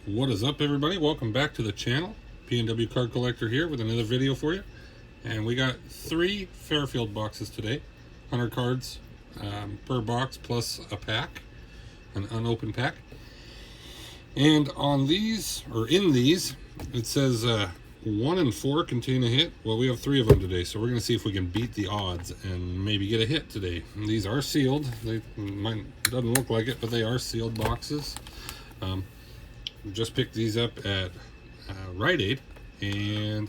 What is up, everybody? Welcome back to the channel. P&W Card Collector here with another video for you. And we got 3 Fairfield boxes today. 100 cards per box plus a pack, an unopened pack. And on these, or in these, it says 1 and 4 contain a hit. Well, we have 3 of them today, so we're going to see if we can beat the odds and maybe get a hit today. And these are sealed. Doesn't look like it, but they are sealed boxes. Just picked these up at Rite Aid, and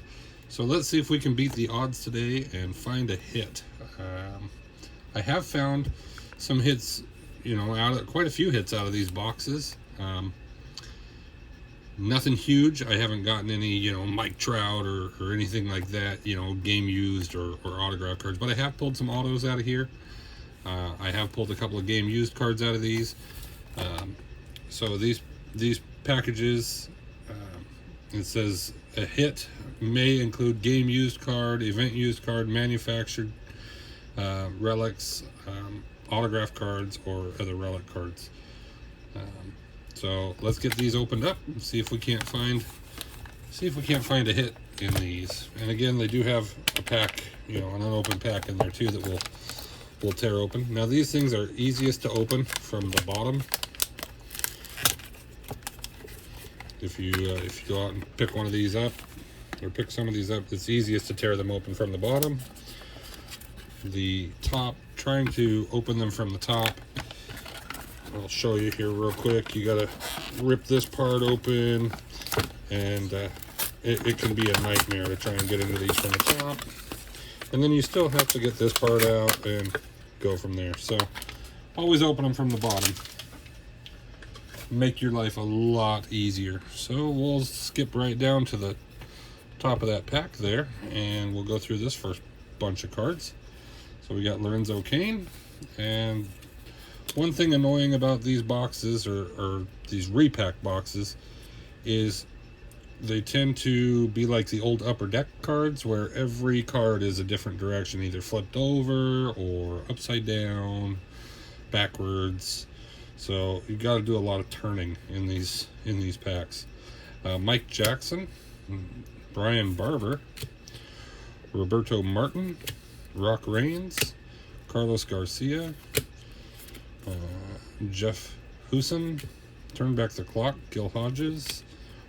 so let's see if we can beat the odds today and find a hit. I have found some hits, quite a few hits out of these boxes. Nothing huge. I haven't gotten any, Mike Trout or anything like that, game used or autograph cards, but I have pulled some autos out of here. I have pulled a couple of game used cards out of these. So these packages, it says a hit may include game used card, event used card, manufactured relics, autograph cards, or other relic cards. So let's get these opened up and see if we can't find a hit in these. And again, they do have a pack, an unopened pack in there too that we'll tear open. Now these things are easiest to open from the bottom. If you go out and pick one of these up, or pick some of these up, it's easiest to tear them open from the bottom. The top, trying to open them from the top, I'll show you here real quick. You gotta rip this part open, and it can be a nightmare to try and get into these from the top. And then you still have to get this part out and go from there. So always open them from the bottom. Make your life a lot easier. So we'll skip right down to the top of that pack there, and we'll go through this first bunch of cards. So we got Lorenzo Cain, and one thing annoying about these boxes, or these repack boxes, is they tend to be like the old Upper Deck cards, where every card is a different direction, either flipped over or upside down, backwards. So you got to do a lot of turning in these packs. Mike Jackson, Brian Barber, Roberto Martin, Rock Raines, Carlos Garcia, Jeff Huson, Turn Back the Clock, Gil Hodges,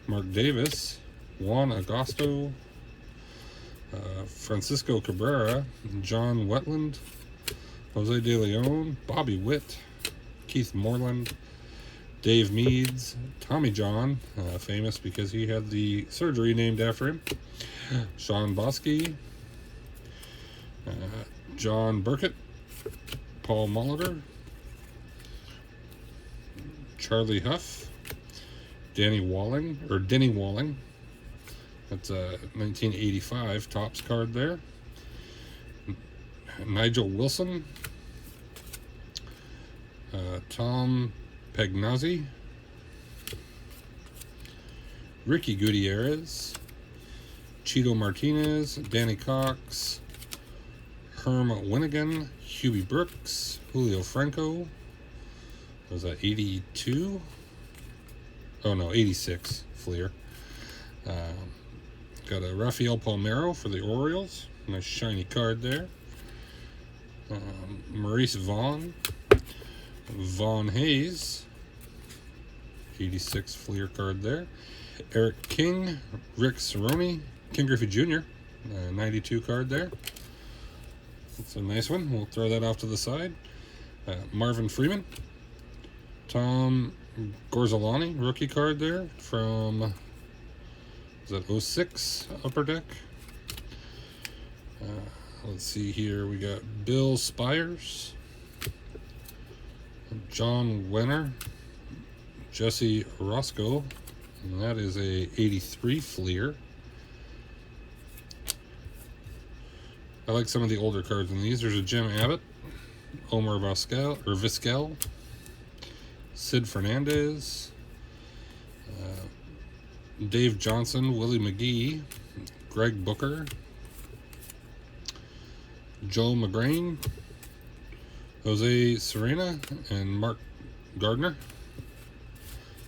Mark Davis, Juan Agosto, Francisco Cabrera, John Wetland, Jose De Leon, Bobby Witt, Keith Moreland, Dave Meads, Tommy John, famous because he had the surgery named after him, Sean Bosky, John Burkett, Paul Molitor, Charlie Huff, Denny Walling, that's a 1985 Topps card there, Nigel Wilson, Tom Pagnazzi, Ricky Gutierrez, Cheeto Martinez, Danny Cox, Herm Winnigan, Hubie Brooks, Julio Franco. Was that 82? Oh no, 86 Fleer. Got a Rafael Palmeiro for the Orioles. Nice shiny card there. Maurice Vaughn Hayes, 86 Fleer card there. Eric King, Rick Cerrone, King Griffey Jr., 92 card there. That's a nice one. We'll throw that off to the side. Marvin Freeman, Tom Gorzolani, rookie card there from, is that 06 Upper Deck? Let's see here. We got Bill Spires, John Wenner, Jesse Roscoe, and that is a 83 Fleer. I like some of the older cards in these. There's a Jim Abbott, Omar Vizquel, Sid Fernandez, Dave Johnson, Willie McGee, Greg Booker, Joe McGrain, Jose Serena, and Mark Gardner.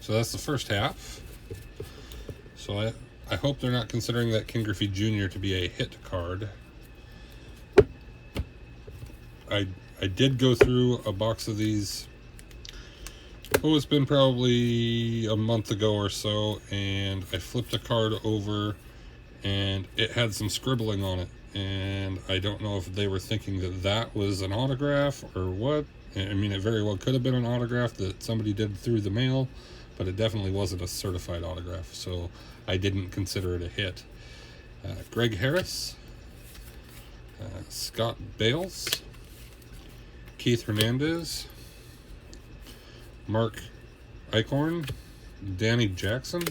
So that's the first half. So I hope they're not considering that Ken Griffey Jr. to be a hit card. I did go through a box of these. Oh, it's been probably a month ago or so, and I flipped a card over and it had some scribbling on it, and I don't know if they were thinking that that was an autograph or what. I mean, it very well could have been an autograph that somebody did through the mail, but it definitely wasn't a certified autograph, so I didn't consider it a hit. Greg Harris, Scott Bales, Keith Hernandez, Mark Eichhorn, Danny Jackson.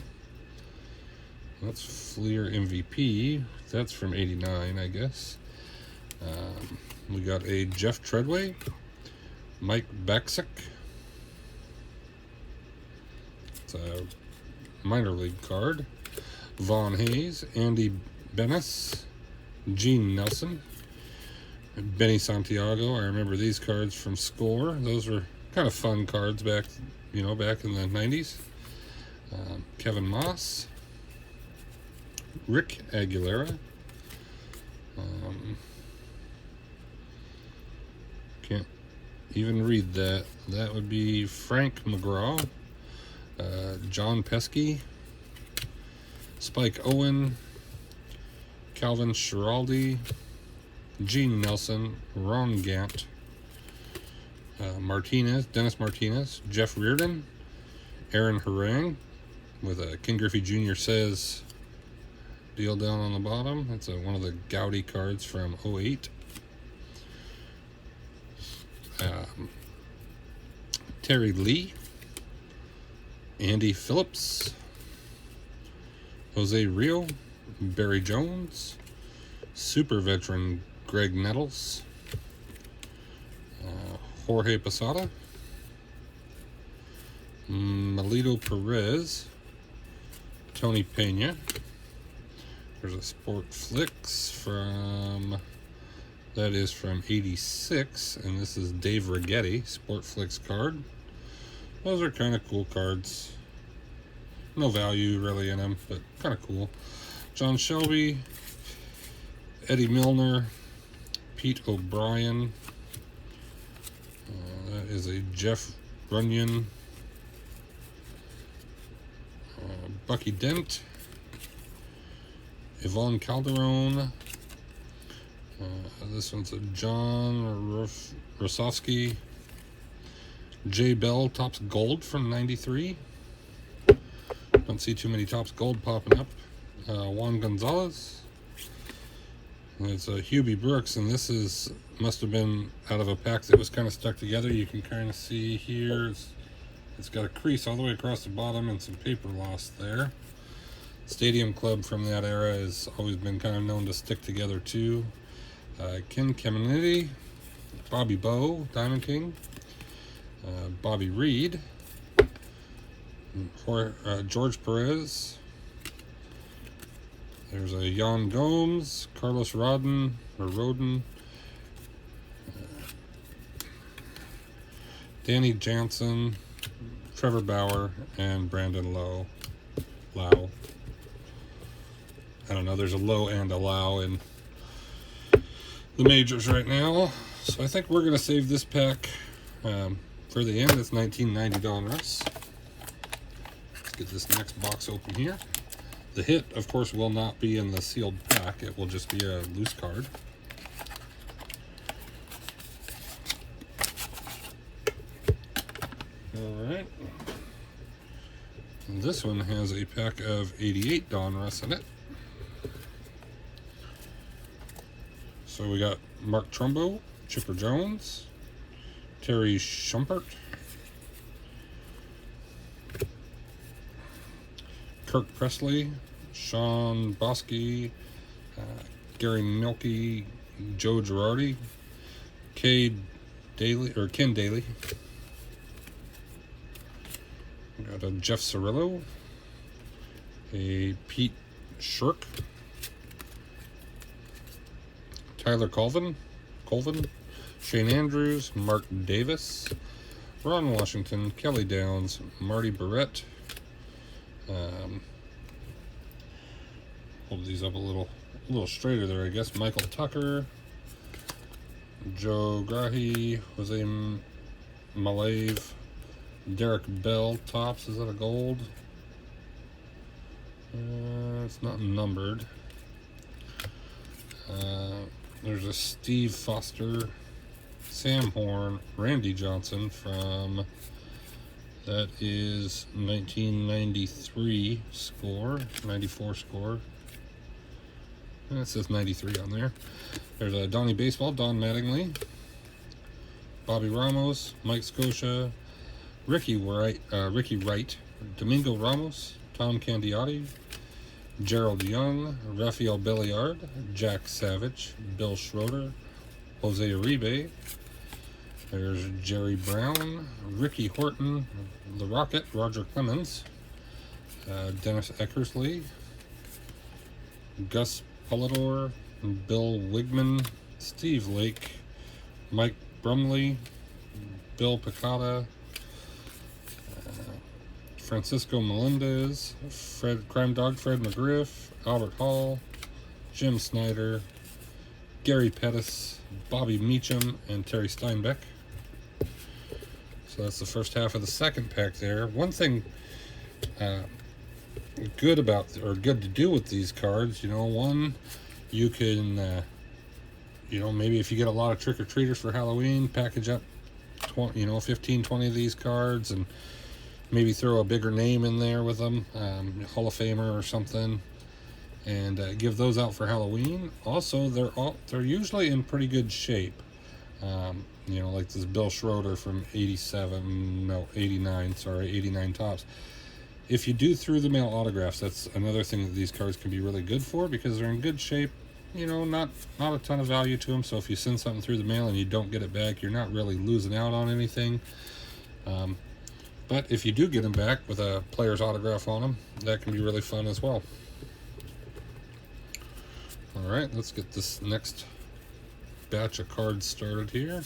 That's Fleer MVP. That's from '89, I guess. We got a Jeff Treadway, Mike Baksick. It's a minor league card. Vaughn Hayes, Andy Benes, Gene Nelson, Benny Santiago. I remember these cards from Score. Those were kind of fun cards back in the 90s. Kevin Moss, Rick Aguilera. Can't even read that. That would be Frank McGraw, John Pesky, Spike Owen, Calvin Schiraldi, Gene Nelson, Ron Gant, Dennis Martinez, Jeff Reardon, Aaron Harang with a Ken Griffey Jr. Says deal down on the bottom. That's one of the Gaudy cards from '08. Terry Lee, Andy Phillips, Jose Rio, Barry Jones, super veteran Greg Nettles, Jorge Posada, Melito Perez, Tony Pena. There's a Sport Flicks that is from '86, and this is Dave Righetti, Sport Flicks card. Those are kind of cool cards. No value really in them, but kind of cool. John Shelby, Eddie Milner, Pete O'Brien. That is a Jeff Runyon, Bucky Dent, Yvonne Calderon. This one's a John Rosowski, Jay Bell, Topps Gold from '93. Don't see too many Topps Gold popping up. Juan Gonzalez. It's a Hubie Brooks, and this must have been out of a pack that was kind of stuck together. You can kind of see here it's got a crease all the way across the bottom and some paper loss there. Stadium Club from that era has always been kind of known to stick together too. Ken Caminiti, Bobby Bowe, Diamond King, Bobby Reed, George Perez. There's a Jan Gomes, Carlos Rodden, Danny Jansen, Trevor Bauer, and Brandon Lau. I don't know, there's a Low and a Lau in the majors right now. So I think we're going to save this pack for the end. It's 1990 Donruss. Let's get this next box open here. The hit, of course, will not be in the sealed pack. It will just be a loose card. Alright. This one has a pack of 88 Donruss in it. So we got Mark Trumbo, Chipper Jones, Terry Schumpert, Kirk Presley, Sean Bosky, Gary Milkey, Joe Girardi, Ken Daly. We got a Jeff Cirillo, a Pete Shirk, Tyler Colvin, Shane Andrews, Mark Davis, Ron Washington, Kelly Downs, Marty Barrett, hold these up a little straighter there, I guess. Michael Tucker, Joe Grahi, Jose Malave, Derek Bell tops. Is that a gold? It's not numbered. There's a Steve Foster, Sam Horn, Randy Johnson from, that is 1993 score, 94 score. It says 93 on there. There's a Donnie Baseball, Don Mattingly, Bobby Ramos, Mike Scotia, Ricky Wright, Domingo Ramos, Tom Candiotti, Gerald Young, Rafael Belliard, Jack Savage, Bill Schroeder, Jose Uribe. There's Jerry Brown, Ricky Horton, The Rocket, Roger Clemens, Dennis Eckersley, Gus Polidor, Bill Wigman, Steve Lake, Mike Brumley, Bill Picata, Francisco Melendez, Crime Dog Fred McGriff, Albert Hall, Jim Snyder, Gary Pettis, Bobby Meacham, and Terry Steinbeck. So that's the first half of the second pack there. One thing good to do with these cards, one, you can, maybe if you get a lot of trick-or-treaters for Halloween, package up 15, 20 of these cards and maybe throw a bigger name in there with them, Hall of Famer or something, and give those out for Halloween. Also, they're usually in pretty good shape. Like this Bill Schroeder from 89 tops. If you do through the mail autographs, that's another thing that these cards can be really good for, because they're in good shape. Not a ton of value to them. So if you send something through the mail and you don't get it back, you're not really losing out on anything. But if you do get them back with a player's autograph on them, that can be really fun as well. All right, let's get this next batch of cards started here.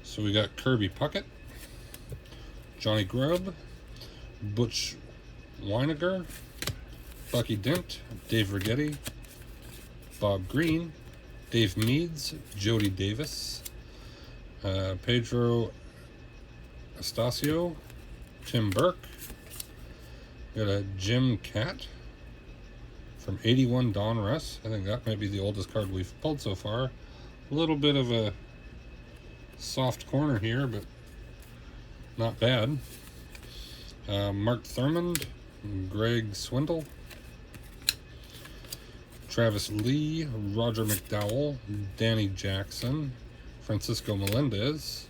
So we got Kirby Puckett, Johnny Grubb, Butch Weiniger, Bucky Dent, Dave Righetti, Bob Green, Dave Meads, Jody Davis, Pedro Estacio, Tim Burke. We got a Jim Cat from 81, Don Russ. I think that might be the oldest card we've pulled so far. A little bit of a soft corner here, but not bad. Mark Thurmond, Greg Swindle, Travis Lee, Roger McDowell, Danny Jackson, Francisco Melendez.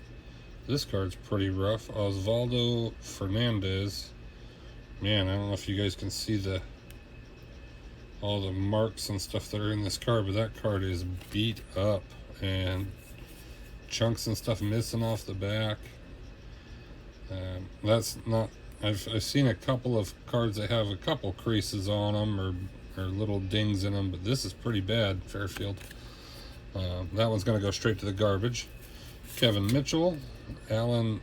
This card's pretty rough. Osvaldo Fernandez. Man, I don't know if you guys can see all the marks and stuff that are in this card, but that card is beat up and chunks and stuff missing off the back. That's not. I've seen a couple of cards that have a couple creases on them or little dings in them, but this is pretty bad, Fairfield. That one's going to go straight to the garbage. Kevin Mitchell, Alan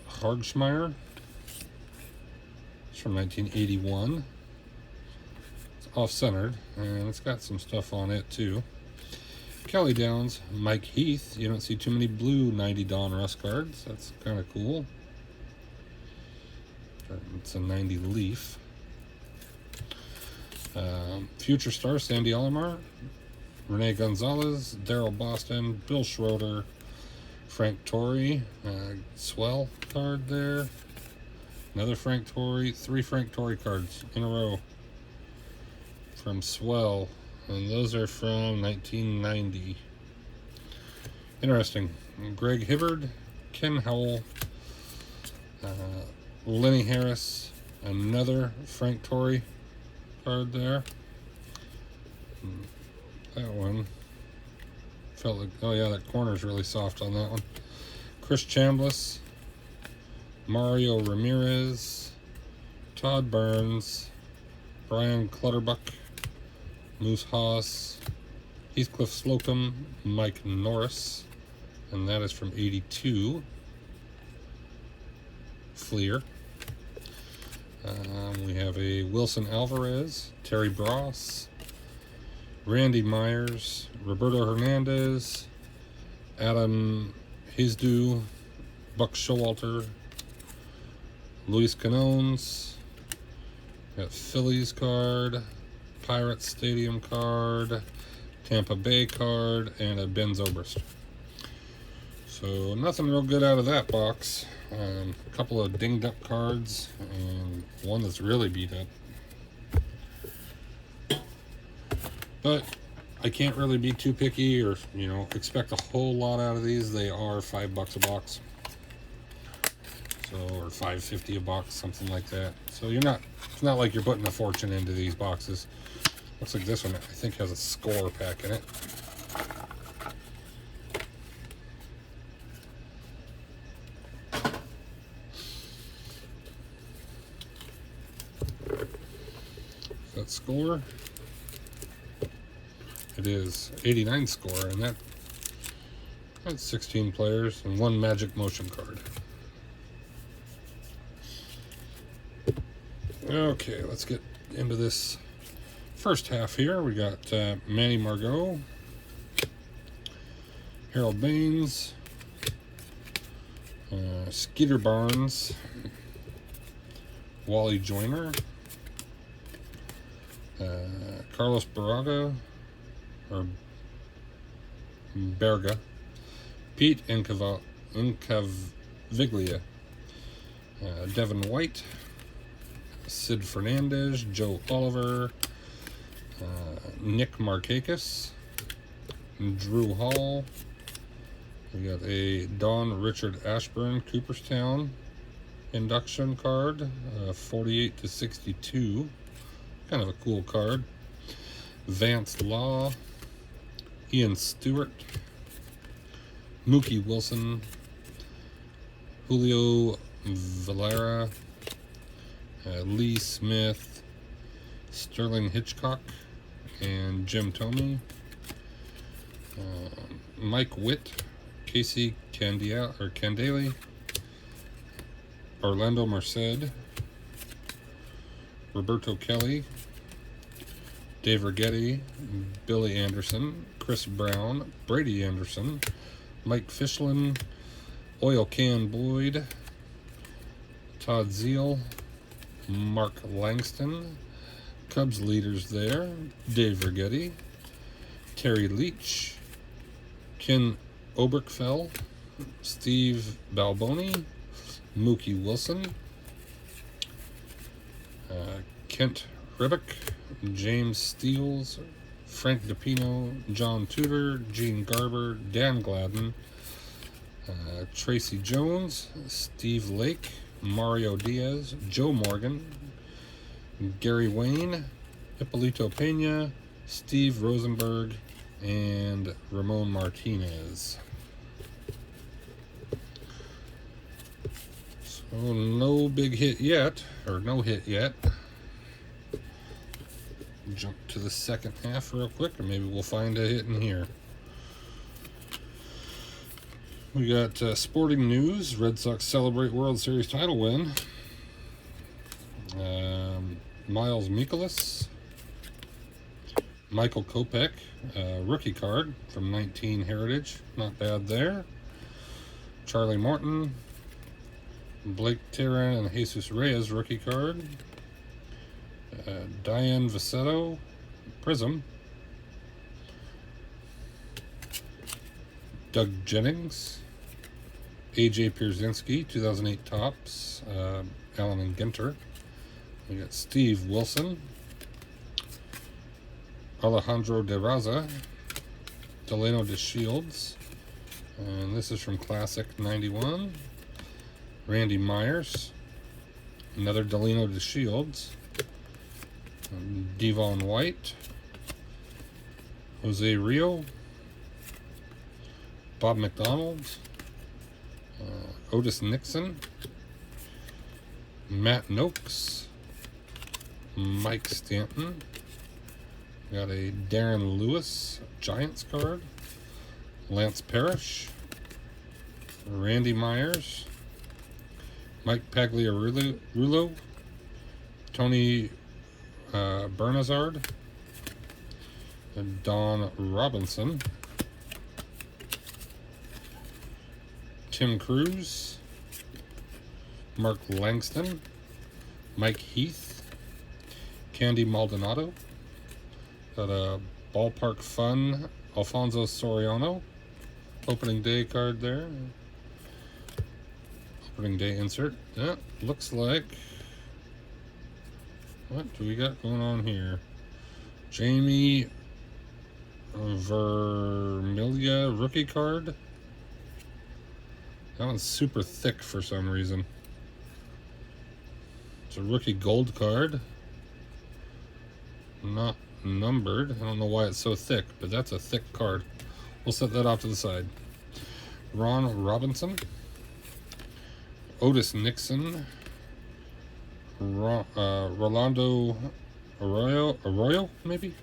Hargschmeyer. It's from 1981. It's off-centered, and it's got some stuff on it too. Kelly Downs, Mike Heath. You don't see too many blue 90 Don Russ cards. That's kind of cool. It's a 90 Leaf. Future star Sandy Alomar, Rene Gonzalez, Daryl Boston, Bill Schroeder, Frank Torrey. Swell card there. Another Frank Torrey. 3 Frank Torrey cards in a row from Swell, and those are from 1990. Interesting. Greg Hibbard, Ken Howell, Lenny Harris, another Frank Torrey card there. That one felt like, oh yeah, that corner's really soft on that one. Chris Chambliss, Mario Ramirez, Todd Burns, Brian Clutterbuck, Moose Haas, Heathcliff Slocum, Mike Norris, and that is from 82. Fleer. We have a Wilson Alvarez, Terry Bross, Randy Myers, Roberto Hernandez, Adam Hizdu, Buck Showalter, Luis Canones, got Phillies card, Pirates Stadium card, Tampa Bay card, and a Ben Zobrist. So nothing real good out of that box. A couple of dinged up cards and one that's really beat up. But I can't really be too picky or, expect a whole lot out of these. They are $5 a box. So, or $5.50 a box, something like that. So it's not like you're putting a fortune into these boxes. Looks like this one, I think, has a score pack in it. That score, it is 89 score, and that's 16 players and one Magic Motion card. Okay, let's get into this first half here. We got Manny Margot, Harold Baines, Skeeter Barnes, Wally Joyner, Carlos Berga, Pete Incaviglia, Devin White, Sid Fernandez, Joe Oliver, Nick Markakis, Drew Hall. We got a Don Richard Ashburn Cooperstown induction card, 48/62. Kind of a cool card. Vance Law, Ian Stewart, Mookie Wilson, Julio Valera, Lee Smith, Sterling Hitchcock, and Jim Thome. Mike Witt, Casey Candeli, Orlando Merced, Roberto Kelly, Dave Righetti, Billy Anderson, Chris Brown, Brady Anderson, Mike Fishlin, Oil Can Boyd, Todd Zeal, Mark Langston, Cubs leaders there, Dave Righetti, Terry Leach, Ken Oberkfell, Steve Balboni, Mookie Wilson, Kent Ribick, James Steeles, Frank DePino, John Tudor, Gene Garber, Dan Gladden, Tracy Jones, Steve Lake, Mario Diaz, Joe Morgan, Gary Wayne, Hippolito Pena, Steve Rosenberg, and Ramon Martinez. So no big hit yet, or no hit yet. Jump to the second half real quick, and maybe we'll find a hit in here. We got sporting news. Red Sox celebrate World Series title win. Miles Mikolas, Michael Kopech, rookie card from 19 Heritage. Not bad there. Charlie Morton, Blake Terran, and Jesus Reyes rookie card. Diane Vassetto, Prism. Doug Jennings, AJ Pierzynski, 2008 Topps, Allen and Ginter. We got Steve Wilson, Alejandro De Raza, Delano De Shields, and this is from Classic 91. Randy Myers, another Delano De Shields, Devon White, Jose Rio, Bob McDonald, Otis Nixon, Matt Noakes, Mike Stanton. Got a Darren Lewis Giants card, Lance Parrish, Randy Myers, Mike Pagliarulo, Tony Bernazard, and Don Robinson, Tim Cruz, Mark Langston, Mike Heath, Candy Maldonado, got a Ballpark Fun, Alfonso Soriano, opening day card there, opening day insert. That looks like, what do we got going on here? Jamie Vermillia rookie card. That one's super thick for some reason. It's a rookie gold card. Not numbered. I don't know why it's so thick, but that's a thick card. We'll set that off to the side. Ron Robinson. Otis Nixon. Rolando Arroyo, maybe?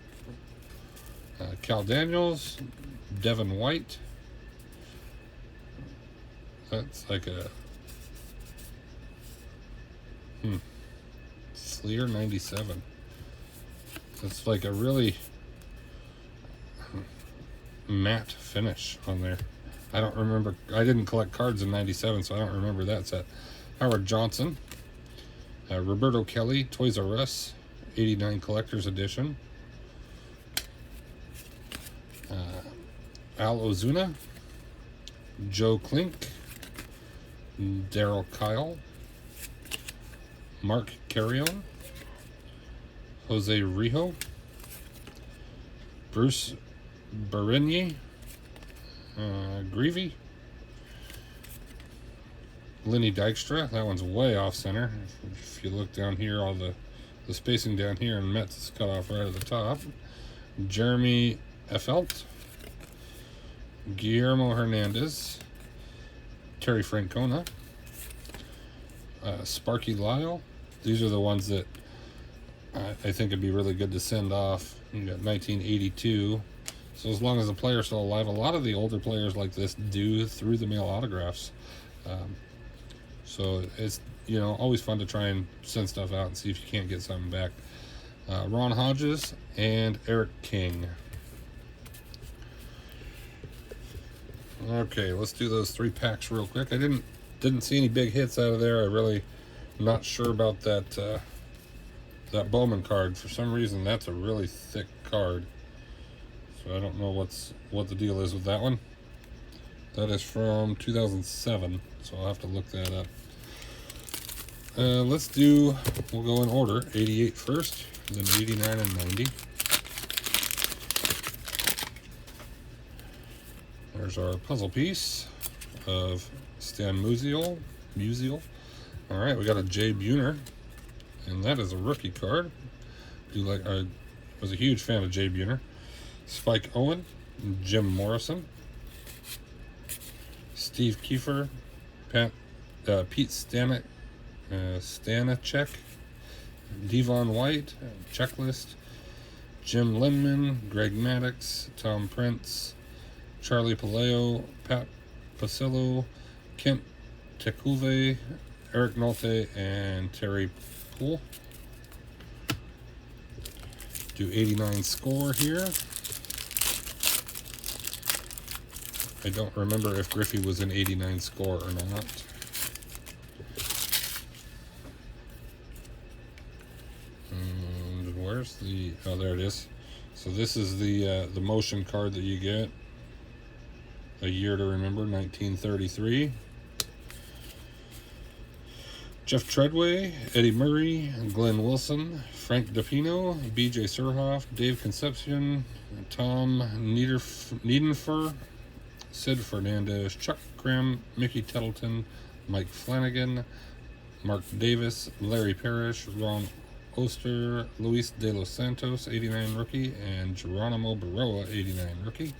Cal Daniels. Devin White. That's like a Sleer 97. It's like a really matte finish on there. I don't remember. I didn't collect cards in 97, so I don't remember that set. Howard Johnson. Roberto Kelly, Toys R Us, 89 Collector's Edition. Al Ozuna. Joe Klink. Daryl Kyle. Mark Carrion. Jose Rijo. Bruce Berenier. Greavy. Lenny Dykstra. That one's way off center. If you look down here, all the spacing down here, and Mets is cut off right at the top. Jeremy Effelt. Guillermo Hernandez. Terry Francona. Sparky Lyle. These are the ones that I think it'd be really good to send off. You got 1982. So as long as the player's still alive, a lot of the older players like this do through the mail autographs. So it's, always fun to try and send stuff out and see if you can't get something back. Ron Hodges and Eric King. Okay, let's do those 3 packs real quick. I didn't see any big hits out of there. I really not sure about that that Bowman card. For some reason, that's a really thick card. So I don't know what the deal is with that one. That is from 2007, so I'll have to look that up. We'll go in order. 88 first, then 89 and 90. There's our puzzle piece of Stan Musial. All right, we got a Jay Buhner, and that is a rookie card. I was a huge fan of Jay Buhner. Spike Owen, Jim Morrison, Steve Kiefer, Pete Stanacek, Devon White, Checklist, Jim Linman, Greg Maddox, Tom Prince, Charlie Paleo, Pat Pasillo, Kent Tekuve, Eric Nolte, and Terry Poole. Do 89 score here. I don't remember if Griffey was an 89 score or not. And where's the... Oh, there it is. So this is the motion card that you get. A year to remember, 1933. Jeff Treadway, Eddie Murray, Glenn Wilson, Frank DePino, BJ Surhoff, Dave Concepcion, Tom Niedenfer, Sid Fernandez, Chuck Graham, Mickey Tettleton, Mike Flanagan, Mark Davis, Larry Parrish, Ron Oster, Luis De Los Santos, 89 rookie, and Geronimo Baroa, 89 rookie.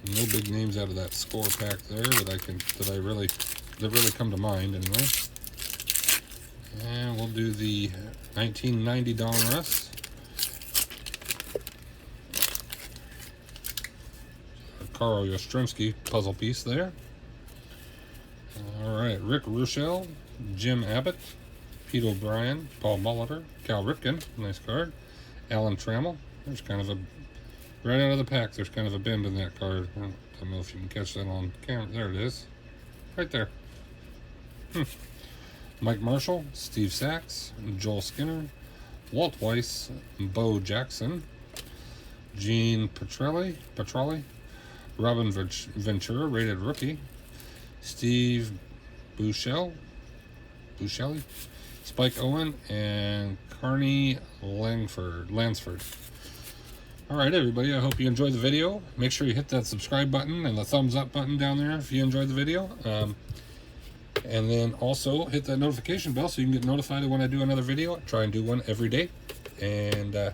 No big names out of that score pack there that really come to mind anyway. And we'll do the 1990 Don Russ. Carl Yastrzemski puzzle piece there. All right. right, Rick Ruschel, Jim Abbott, Pete O'Brien, Paul Molitor, Cal Ripken, nice card. Alan Trammell. There's kind of a, right out of the pack, there's kind of a bend in that card. I don't know if you can catch that on camera. There it is. Right there. Mike Marshall, Steve Sachs, Joel Skinner, Walt Weiss, Bo Jackson, Gene Petrelli, Robin Ventura, rated rookie, Steve Bushell, Spike Owen, and Carney Lansford. All right, everybody, I hope you enjoyed the video. Make sure you hit that subscribe button and the thumbs up button down there if you enjoyed the video. And then also hit that notification bell so you can get notified of when I do another video. I try and do one every day. And,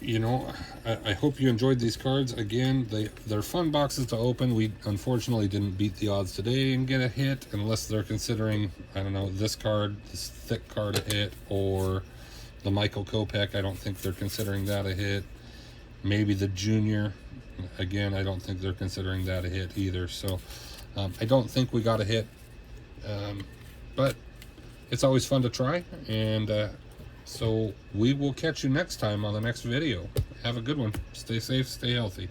you know, I hope you enjoyed these cards. Again, they're fun boxes to open. We unfortunately didn't beat the odds today and get a hit, unless they're considering, I don't know, this card, this thick card a hit, or the Michael Kopech. I don't think they're considering that a hit. Maybe the junior. Again, I don't think they're considering that a hit either. So I don't think we got a hit. But it's always fun to try. And so we will catch you next time on the next video. Have a good one. Stay safe, stay healthy.